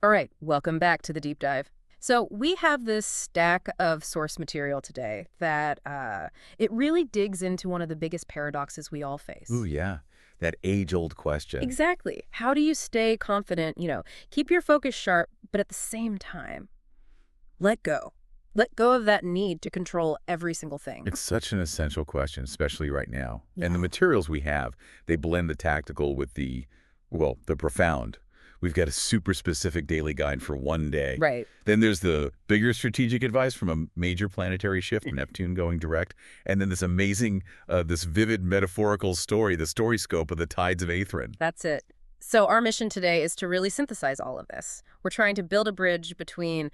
All right, welcome back to the deep dive. So we have this stack of source material today that it really digs into one of the biggest paradoxes we all Ooh, face. yeah. That age-old question. Exactly. How do you stay confident, keep your focus sharp, but at the same time, let go. Let go of that need to control every single thing. It's such an essential question, especially right now. And the Yeah. materials we have, they blend the tactical with the profound. We've got a super specific daily guide for one day. Right. Then there's the bigger strategic advice from a major planetary shift, Neptune going direct. And then this amazing, this vivid metaphorical story, the StoryScope of the tides of Aetheryn. That's it. So our mission today is to really synthesize all of this. We're trying to build a bridge between,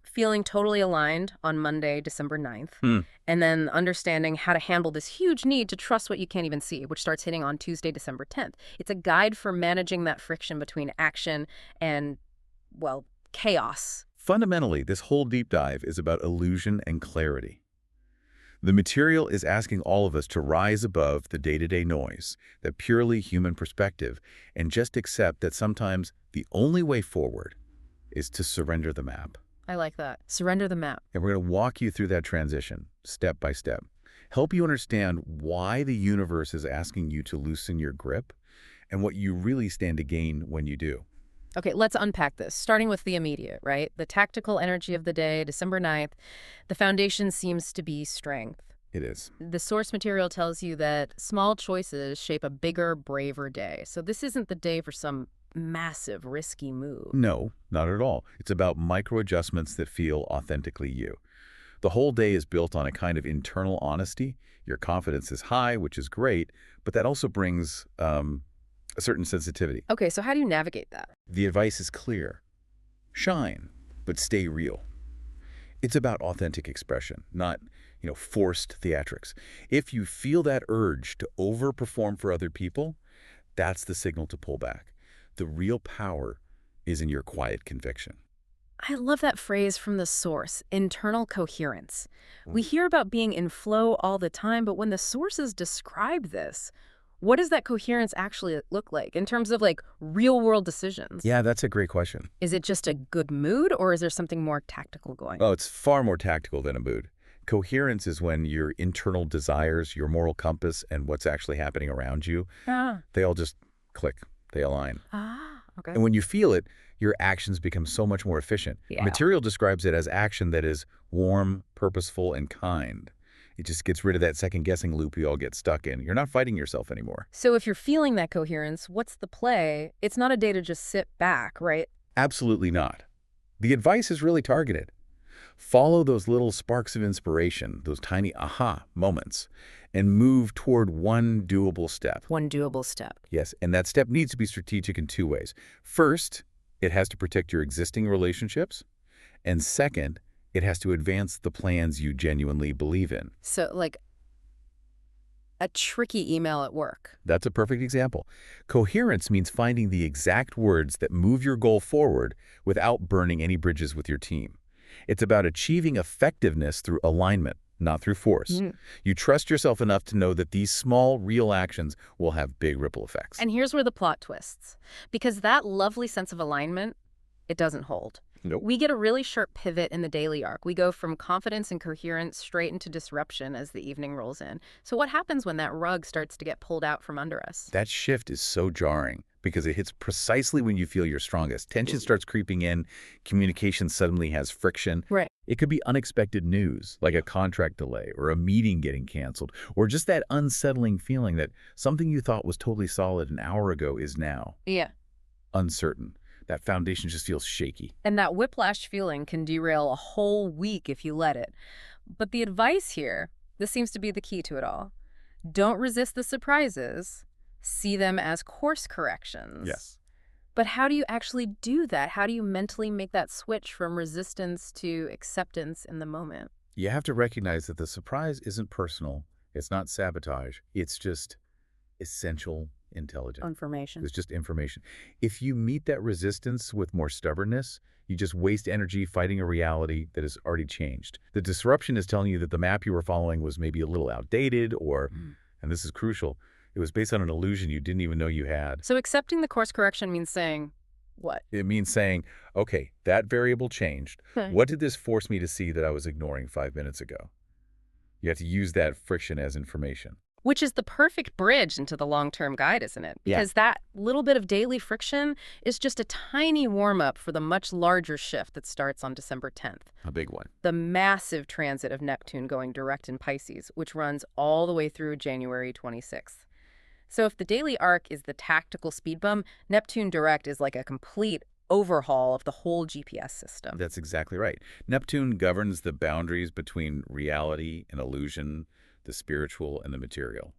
feeling totally aligned on Monday, December 9th, Hmm. and then understanding how to handle this huge need to trust what you can't even see, which starts hitting on Tuesday, December 10th. It's a guide for managing that friction between action and, well, chaos. Fundamentally, this whole deep dive is about illusion and clarity. The material is asking all of us to rise above the day-to-day noise, the purely human perspective, and just accept that sometimes the only way forward is to surrender the map. I like that. Surrender the map. And we're going to walk you through that transition, step by step. Help you understand why the universe is asking you to loosen your grip and what you really stand to gain when you do. Okay, let's unpack this, starting with the immediate, right? The tactical energy of the day, December 9th. The foundation seems to be strength. It is. The source material tells you that small choices shape a bigger, braver day. So this isn't the day for some massive, risky move. No, not at all. It's about micro adjustments that feel authentically you. The whole day is built on a kind of internal honesty. Your confidence is high, which is great, but that also brings a certain sensitivity. Okay, so how do you navigate that? The advice is clear. Shine, but stay real. It's about authentic expression, not, forced theatrics. If you feel that urge to overperform for other people, that's the signal to pull back. The real power is in your quiet conviction. I love that phrase from the source, internal coherence. We hear about being in flow all the time, but when the sources describe this, what does that coherence actually look like in terms of real world decisions? Yeah, that's a great question. Is it just a good mood or is there something more tactical going on? Oh, it's far more tactical than a mood. Coherence is when your internal desires, your moral compass, and what's actually happening around you, Ah, they all just click, they align. okay. And when you feel it, your actions become so much more efficient. Yeah. Material describes it as action that is warm, purposeful, and kind. It just gets rid of that second-guessing loop you all get stuck in. You're not fighting yourself anymore. So if you're feeling that coherence, what's the play? It's not a day to just sit back, right? Absolutely not. The advice is really targeted. Follow those little sparks of inspiration, those tiny aha moments, and move toward one doable step. One doable step. Yes, and that step needs to be strategic in two ways. First, it has to protect your existing relationships. And second, it has to advance the plans you genuinely believe in. So a tricky email at work. That's a perfect example. Coherence means finding the exact words that move your goal forward without burning any bridges with your team. It's about achieving effectiveness through alignment, not through force. Mm. You trust yourself enough to know that these small, real actions will have big ripple effects. And here's where the plot twists. Because that lovely sense of alignment, it doesn't hold. Nope. We get a really sharp pivot in the daily arc. We go from confidence and coherence straight into disruption as the evening rolls in. So what happens when that rug starts to get pulled out from under us? That shift is so jarring because it hits precisely when you feel your strongest. Tension starts creeping in, communication suddenly has friction. Right. It could be unexpected news, like a contract delay or a meeting getting canceled, or just that unsettling feeling that something you thought was totally solid an hour ago is now Yeah. uncertain. That foundation just feels shaky. And that whiplash feeling can derail a whole week if you let it. But the advice here, this seems to be the key to it all. Don't resist the surprises. See them as course corrections. Yes. But how do you actually do that? How do you mentally make that switch from resistance to acceptance in the moment? You have to recognize that the surprise isn't personal. It's not sabotage. It's just essential intelligence. Information. It's just information. If you meet that resistance with more stubbornness, you just waste energy fighting a reality that has already changed. The disruption is telling you that the map you were following was maybe a little outdated or, and this is crucial, it was based on an illusion you didn't even know you had. So accepting the course correction means saying, What? It means saying, okay, that variable changed. Okay. What did this force me to see that I was ignoring 5 minutes ago? You have to use that friction as information. Which is the perfect bridge into the long-term guide, isn't it? Yeah. Because that little bit of daily friction is just a tiny warm-up for the much larger shift that starts on December 10th. A big one. The massive transit of Neptune going direct in Pisces, which runs all the way through January 26th. So if the daily arc is the tactical speed bump, Neptune direct is like a complete overhaul of the whole GPS system. That's exactly right. Neptune governs the boundaries between reality and illusion, the spiritual and the material,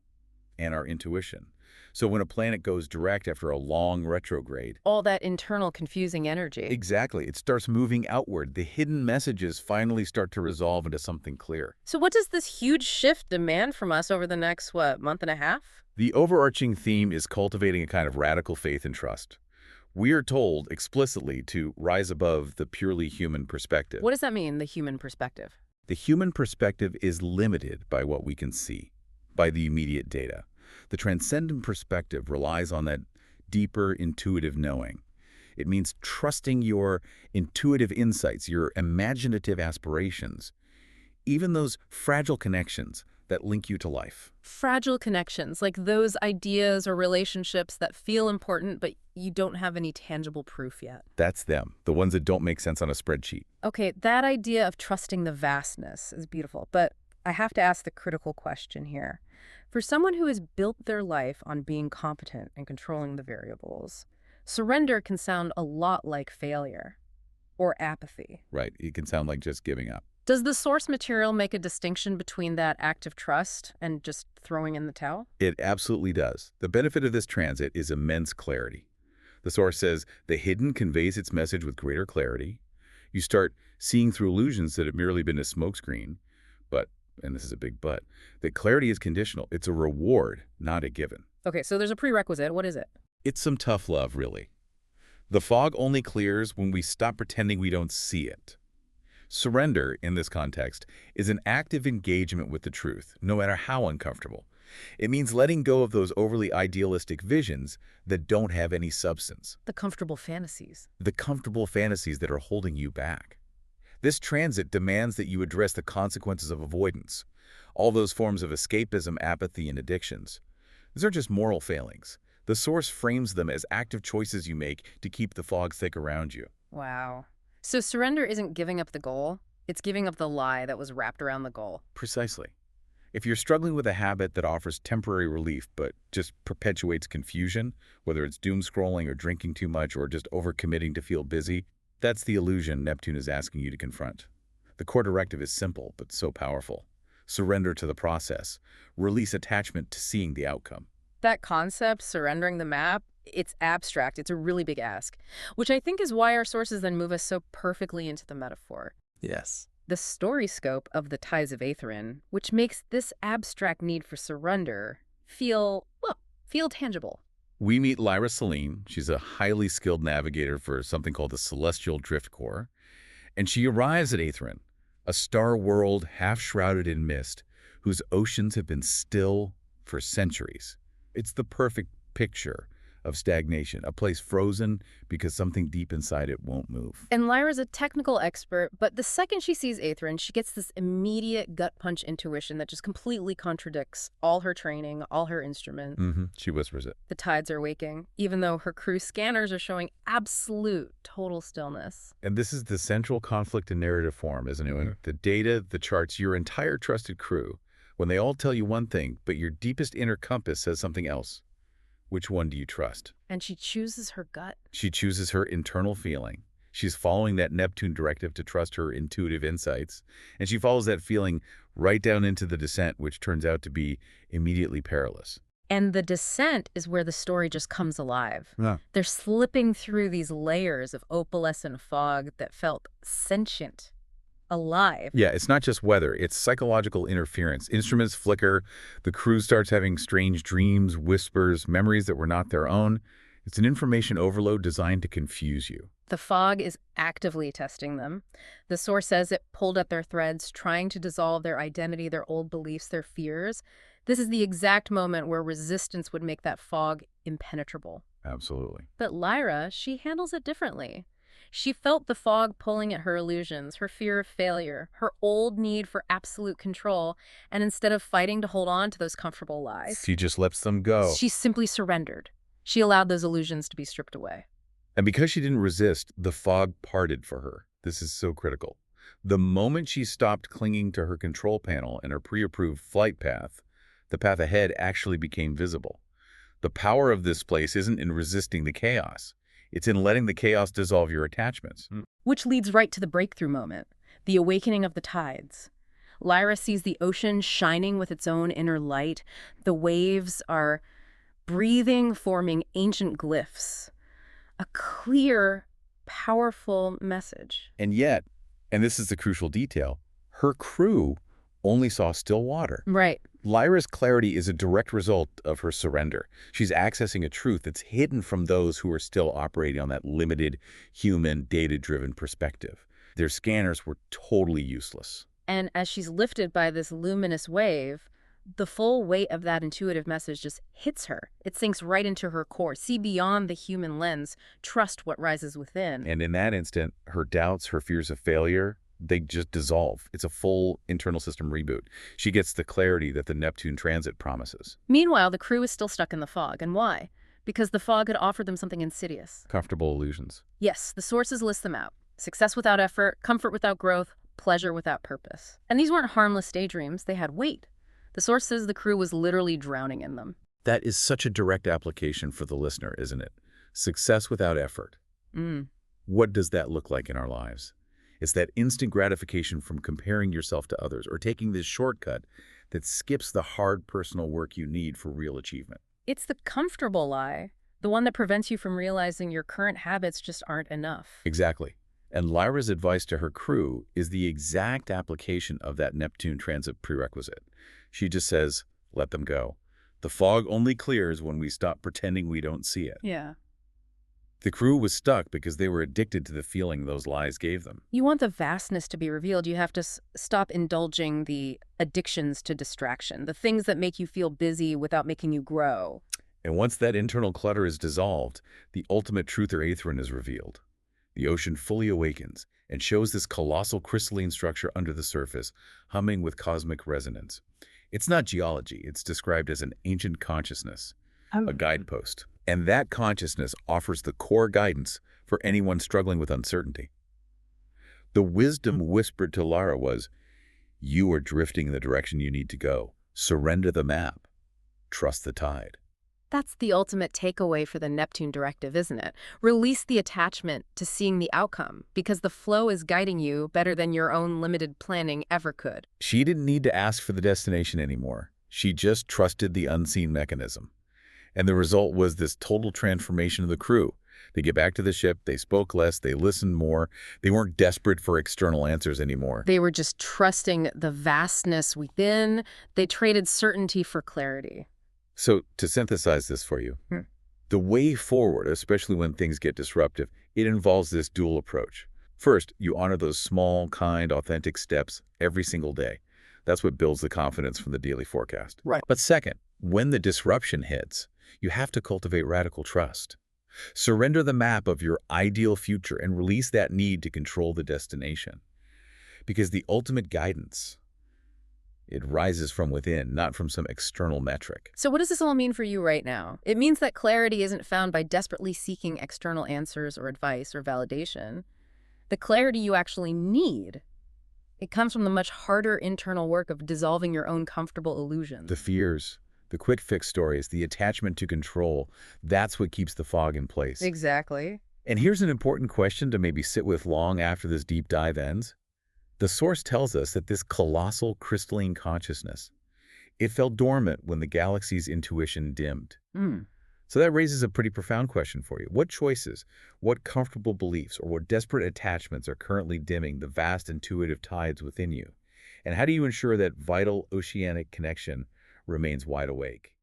and our intuition. So when a planet goes direct after a long retrograde, All that internal confusing energy. exactly, it starts moving outward. The hidden messages finally start to resolve into something clear. So what does this huge shift demand from us over the next, month and a half? The overarching theme is cultivating a kind of radical faith and trust. We are told explicitly to rise above the purely human perspective. What does that mean, the human perspective? The human perspective is limited by what we can see, by the immediate data. The transcendent perspective relies on that deeper intuitive knowing. It means trusting your intuitive insights, your imaginative aspirations, even those fragile connections that link you to life. Fragile connections, like those ideas or relationships that feel important, but you don't have any tangible proof yet. That's them, the ones that don't make sense on a spreadsheet. Okay, that idea of trusting the vastness is beautiful, but I have to ask the critical question here. For someone who has built their life on being competent and controlling the variables, surrender can sound a lot like failure or apathy. Right, it can sound like just giving up. Does the source material make a distinction between that act of trust and just throwing in the towel? It absolutely does. The benefit of this transit is immense clarity. The source says the hidden conveys its message with greater clarity. You start seeing through illusions that have merely been a smokescreen. But, and this is a big but, that clarity is conditional. It's a reward, not a given. Okay, so there's a prerequisite. What is it? It's some tough love, really. The fog only clears when we stop pretending we don't see it. Surrender, in this context, is an active engagement with the truth, no matter how uncomfortable. It means letting go of those overly idealistic visions that don't have any substance. The comfortable fantasies. The comfortable fantasies that are holding you back. This transit demands that you address the consequences of avoidance, all those forms of escapism, apathy, and addictions. These aren't just moral failings. The source frames them as active choices you make to keep the fog thick around you. Wow. So surrender isn't giving up the goal, it's giving up the lie that was wrapped around the goal. Precisely. If you're struggling with a habit that offers temporary relief but just perpetuates confusion, whether it's doom scrolling or drinking too much or just overcommitting to feel busy, that's the illusion Neptune is asking you to confront. The core directive is simple but so powerful. Surrender to the process. Release attachment to seeing the outcome. That concept, surrendering the map, it's abstract. It's a really big ask, which I think is why our sources then move us so perfectly into the metaphor. Yes. The StoryScope of the Ties of Aetheryn, which makes this abstract need for surrender feel tangible. We meet Lyra Solenne. She's a highly skilled navigator for something called the Celestial Drift Corps. And she arrives at Aetheryn, a star world half-shrouded in mist, whose oceans have been still for centuries. It's the perfect picture of stagnation, a place frozen because something deep inside it won't move. And Lyra's a technical expert, but the second she sees Aetheryn, she gets this immediate gut punch intuition that just completely contradicts all her training, all her instruments. She whispers it. The tides are waking, even though her crew scanners are showing absolute total stillness. And this is the central conflict in narrative form, isn't it? The data, the charts, your entire trusted crew, when they all tell you one thing, but your deepest inner compass says something else. Which one do you trust? And she chooses her gut. She chooses her internal feeling. She's following that Neptune directive to trust her intuitive insights. And she follows that feeling right down into the descent, which turns out to be immediately perilous. And the descent is where the story just comes alive. Yeah. They're slipping through these layers of opalescent fog that felt sentient, alive. Yeah, it's not just weather, it's psychological interference. Instruments flicker, the crew starts having strange dreams, whispers, memories that were not their own. It's an information overload designed to confuse you. The fog is actively testing them. The source says it pulled at their threads, trying to dissolve their identity, their old beliefs, their fears. This is the exact moment where resistance would make that fog impenetrable. Absolutely. But Lyra, she handles it differently. She felt the fog pulling at her illusions, her fear of failure, her old need for absolute control, and instead of fighting to hold on to those comfortable lies, She just lets them go. she simply surrendered. She allowed those illusions to be stripped away. And because she didn't resist, the fog parted for her. This is so critical. The moment she stopped clinging to her control panel and her pre-approved flight path, the path ahead actually became visible. The power of this place isn't in resisting the chaos. It's in letting the chaos dissolve your attachments. Which leads right to the breakthrough moment, the awakening of the tides. Lyra sees the ocean shining with its own inner light. The waves are breathing, forming ancient glyphs. A clear, powerful message. And yet, and this is the crucial detail, her crew only saw still water. Right. Lyra's clarity is a direct result of her surrender. She's accessing a truth that's hidden from those who are still operating on that limited, human, data-driven perspective. Their scanners were totally useless. And as she's lifted by this luminous wave, the full weight of that intuitive message just hits her. It sinks right into her core. See beyond the human lens. Trust what rises within. And in that instant, her doubts, her fears of failure, they just dissolve. It's a full internal system reboot. She gets the clarity that the Neptune transit promises. Meanwhile, the crew is still stuck in the fog. And why? Because the fog had offered them something insidious. Comfortable illusions. Yes, the sources list them out. Success without effort, comfort without growth, pleasure without purpose. And these weren't harmless daydreams. They had weight. The source says the crew was literally drowning in them. That is such a direct application for the listener, isn't it? Success without effort. What does that look like in our lives? It's that instant gratification from comparing yourself to others or taking this shortcut that skips the hard personal work you need for real achievement. It's the comfortable lie, the one that prevents you from realizing your current habits just aren't enough. Exactly. And Lyra's advice to her crew is the exact application of that Neptune transit prerequisite. She just says, let them go. The fog only clears when we stop pretending we don't see it. Yeah. The crew was stuck because they were addicted to the feeling those lies gave them. You want the vastness to be revealed. You have to stop indulging the addictions to distraction, the things that make you feel busy without making you grow. And once that internal clutter is dissolved, the ultimate truth or Aetheryn is revealed. The ocean fully awakens and shows this colossal crystalline structure under the surface, humming with cosmic resonance. It's not geology. It's described as an ancient consciousness, a guidepost. And that consciousness offers the core guidance for anyone struggling with uncertainty. The wisdom whispered to Lyra was, you are drifting in the direction you need to go. Surrender the map. Trust the tide. That's the ultimate takeaway for the Neptune directive, isn't it? Release the attachment to seeing the outcome, because the flow is guiding you better than your own limited planning ever could. She didn't need to ask for the destination anymore. She just trusted the unseen mechanism. And the result was this total transformation of the crew. They get back to the ship, they spoke less, they listened more. They weren't desperate for external answers anymore. They were just trusting the vastness within. They traded certainty for clarity. So, to synthesize this for you, the way forward, especially when things get disruptive, it involves this dual approach. First, you honor those small, kind, authentic steps every single day. That's what builds the confidence from the daily forecast. Right. But second, when the disruption hits, you have to cultivate radical trust. Surrender the map of your ideal future and release that need to control the destination. Because the ultimate guidance, it rises from within, not from some external metric. So what does this all mean for you right now? It means that clarity isn't found by desperately seeking external answers or advice or validation. The clarity you actually need, it comes from the much harder internal work of dissolving your own comfortable illusions. The fears, the quick fix stories, the attachment to control, that's what keeps the fog in place. Exactly. And here's an important question to maybe sit with long after this deep dive ends. The source tells us that this colossal crystalline consciousness, it fell dormant when the galaxy's intuition dimmed. So that raises a pretty profound question for you. What choices, what comfortable beliefs, or what desperate attachments are currently dimming the vast intuitive tides within you? And how do you ensure that vital oceanic connection remains wide awake?